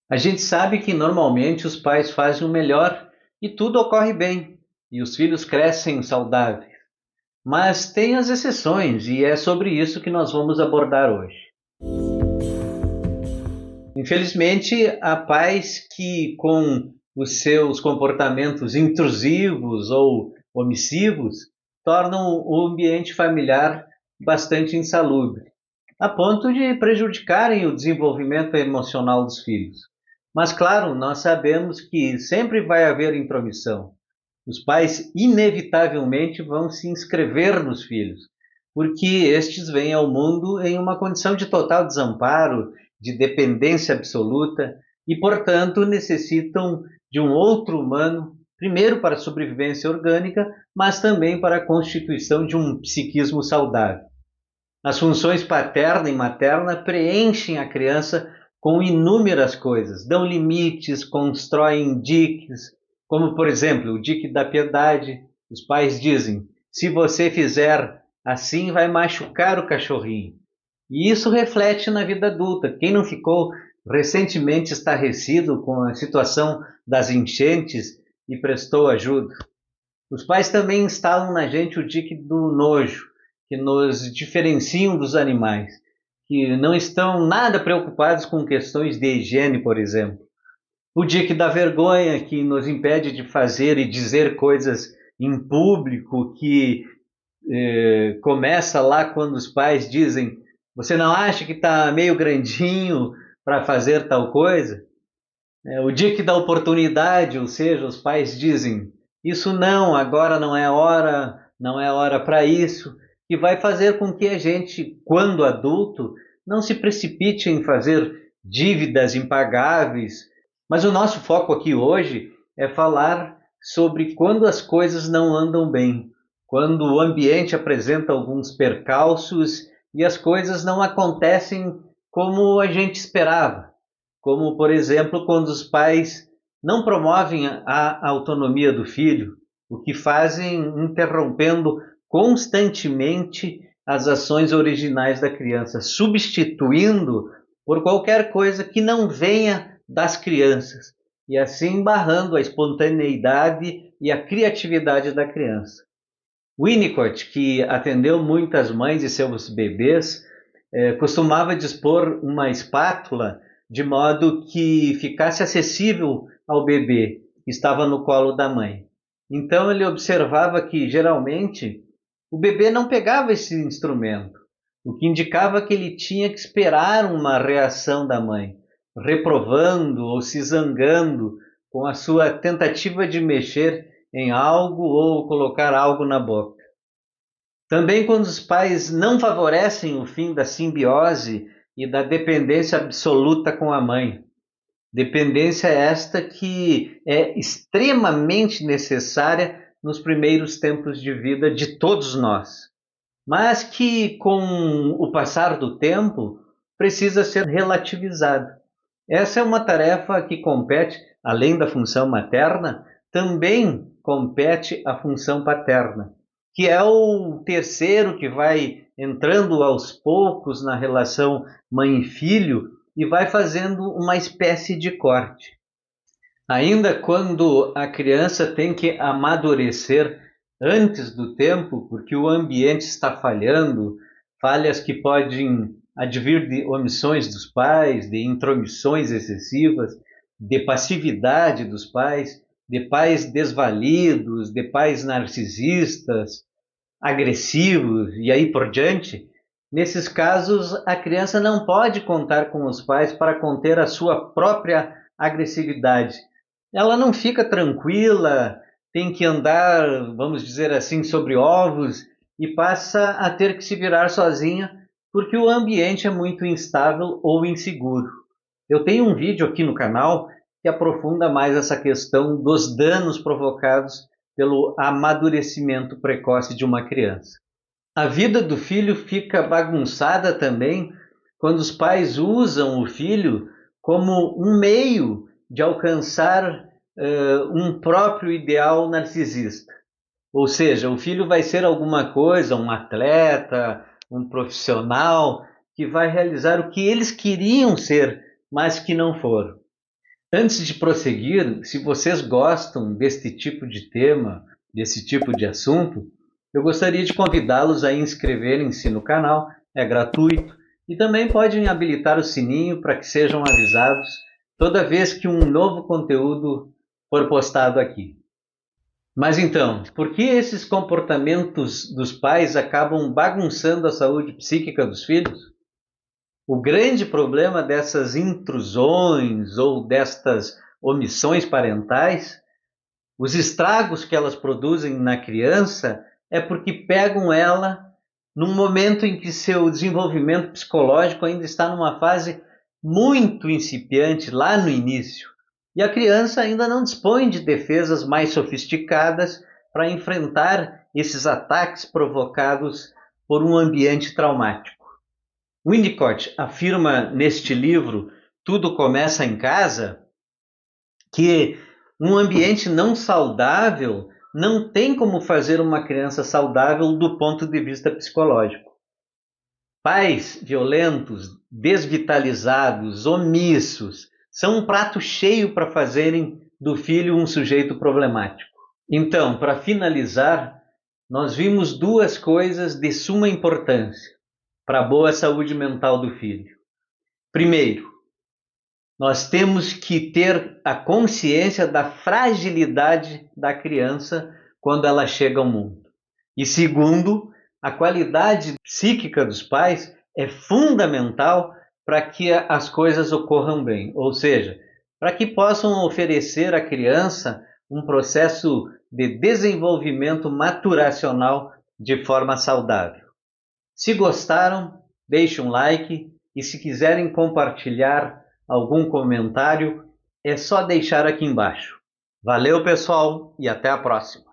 A gente sabe que normalmente os pais fazem o melhor e tudo ocorre bem, e os filhos crescem saudáveis. Mas tem as exceções, e é sobre isso que nós vamos abordar hoje. Infelizmente, há pais que, com os seus comportamentos intrusivos ou omissivos, tornam o ambiente familiar bastante insalubre, a ponto de prejudicarem o desenvolvimento emocional dos filhos. Mas, claro, nós sabemos que sempre vai haver intromissão. Os pais, inevitavelmente, vão se inscrever nos filhos, porque estes vêm ao mundo em uma condição de total desamparo, de dependência absoluta e, portanto, necessitam de um outro humano, primeiro para a sobrevivência orgânica, mas também para a constituição de um psiquismo saudável. As funções paterna e materna preenchem a criança com inúmeras coisas, dão limites, constroem diques, como por exemplo o dique da piedade. Os pais dizem: se você fizer assim, vai machucar o cachorrinho. E isso reflete na vida adulta. Quem não ficou recentemente estarrecido com a situação das enchentes e prestou ajuda? Os pais também instalam na gente o dique do nojo, que nos diferenciam dos animais, que não estão nada preocupados com questões de higiene, por exemplo. O dique da vergonha, que nos impede de fazer e dizer coisas em público, que começa lá quando os pais dizem: você não acha que está meio grandinho para fazer tal coisa? O dique da oportunidade, ou seja, os pais dizem: isso não, agora não é hora, não é hora para isso, e vai fazer com que a gente, quando adulto, não se precipite em fazer dívidas impagáveis. Mas o nosso foco aqui hoje é falar sobre quando as coisas não andam bem, quando o ambiente apresenta alguns percalços e as coisas não acontecem como a gente esperava, como, por exemplo, quando os pais não promovem a autonomia do filho, o que fazem interrompendo constantemente as ações originais da criança, substituindo por qualquer coisa que não venha das crianças, e assim barrando a espontaneidade e a criatividade da criança. Winnicott, que atendeu muitas mães e seus bebês, costumava dispor uma espátula de modo que ficasse acessível ao bebê que estava no colo da mãe. Então ele observava que geralmente o bebê não pegava esse instrumento, o que indicava que ele tinha que esperar uma reação da mãe, reprovando ou se zangando com a sua tentativa de mexer em algo ou colocar algo na boca. Também quando os pais não favorecem o fim da simbiose e da dependência absoluta com a mãe. Dependência esta que é extremamente necessária nos primeiros tempos de vida de todos nós, mas que com o passar do tempo precisa ser relativizada. Essa é uma tarefa que compete, além da função materna, também compete à função paterna, que é o terceiro que vai entrando aos poucos na relação mãe e filho e vai fazendo uma espécie de corte. Ainda quando a criança tem que amadurecer antes do tempo, porque o ambiente está falhando, falhas que podem advir de omissões dos pais, de intromissões excessivas, de passividade dos pais, de pais desvalidos, de pais narcisistas, agressivos e aí por diante. Nesses casos, a criança não pode contar com os pais para conter a sua própria agressividade. Ela não fica tranquila, tem que andar, vamos dizer assim, sobre ovos e passa a ter que se virar sozinha porque o ambiente é muito instável ou inseguro. Eu tenho um vídeo aqui no canal que aprofunda mais essa questão dos danos provocados pelo amadurecimento precoce de uma criança. A vida do filho fica bagunçada também quando os pais usam o filho como um meio de alcançar um próprio ideal narcisista. Ou seja, o filho vai ser alguma coisa, um atleta, um profissional, que vai realizar o que eles queriam ser, mas que não foram. Antes de prosseguir, se vocês gostam deste tipo de tema, desse tipo de assunto, eu gostaria de convidá-los a inscreverem-se no canal, é gratuito, e também podem habilitar o sininho para que sejam avisados toda vez que um novo conteúdo for postado aqui. Mas então, por que esses comportamentos dos pais acabam bagunçando a saúde psíquica dos filhos? O grande problema dessas intrusões ou destas omissões parentais, os estragos que elas produzem na criança, é porque pegam ela num momento em que seu desenvolvimento psicológico ainda está numa fase muito incipiente, lá no início. E a criança ainda não dispõe de defesas mais sofisticadas para enfrentar esses ataques provocados por um ambiente traumático. Winnicott afirma neste livro Tudo Começa em Casa que um ambiente não saudável não tem como fazer uma criança saudável do ponto de vista psicológico. Pais violentos, desvitalizados, omissos, são um prato cheio para fazerem do filho um sujeito problemático. Então, para finalizar, nós vimos duas coisas de suma importância para a boa saúde mental do filho. Primeiro, nós temos que ter a consciência da fragilidade da criança quando ela chega ao mundo. E segundo, a qualidade psíquica dos pais é fundamental para que as coisas ocorram bem, ou seja, para que possam oferecer à criança um processo de desenvolvimento maturacional de forma saudável. Se gostaram, deixe um like e se quiserem compartilhar algum comentário, é só deixar aqui embaixo. Valeu, pessoal, e até a próxima!